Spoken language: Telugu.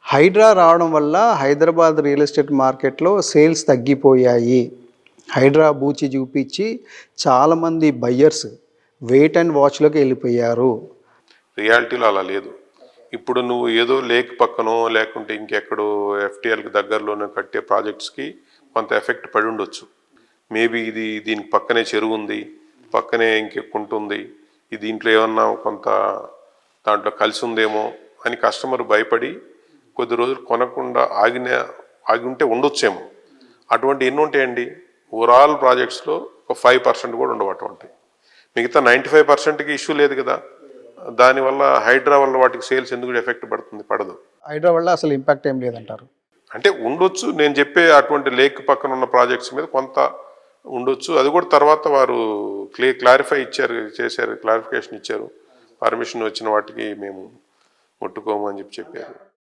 హైడ్రా రావడం వల్ల హైదరాబాద్ రియల్ ఎస్టేట్ మార్కెట్‌లో సేల్స్ తగ్గిపోయాయి. హైడ్రా బూచి చూపించి చాలామంది బయ్యర్స్ వెయిట్ అండ్ వాచ్‌లోకి వెళ్ళిపోయారు. రియాలిటీలో అలా లేదు. ఇప్పుడు నువ్వు ఏదో లేక్ పక్కనో లేకుంటే ఇంకెక్కడో ఎఫ్టీఎల్కి దగ్గరలోనో కట్టే ప్రాజెక్ట్స్కి కొంత ఎఫెక్ట్ పడి ఉండొచ్చు. మేబీ దీనికి పక్కనే చెరువు ఉంది, పక్కనే ఇంకెక్కుంటుంది, దీంట్లో ఏమన్నా కొంత దాంట్లో కలిసి ఉందేమో అని కస్టమర్ భయపడి కొద్ది రోజులు కొనకుండా ఆగి ఉంటే ఉండొచ్చేమో. అటువంటి ఎన్ని ఉంటాయండి ఓవరాల్ ప్రాజెక్ట్స్లో? ఒక 5% కూడా ఉండవు అటువంటి. మిగతా 95%కి ఇష్యూ లేదు కదా. దానివల్ల హైడ్రా వల్ల వాటికి సేల్స్ ఎందుకు ఎఫెక్ట్ పడుతుంది? పడదు. హైడ్రా వల్ల అసలు ఇంపాక్ట్ ఏం లేదంటారు. అంటే ఉండొచ్చు, నేను చెప్పే అటువంటి లేక్ పక్కన ఉన్న ప్రాజెక్ట్స్ మీద కొంత ఉండొచ్చు. అది కూడా తర్వాత వారు క్లారిఫికేషన్ ఇచ్చారు. పర్మిషన్ వచ్చిన వాటికి మేము ముట్టుకోము అని చెప్పారు.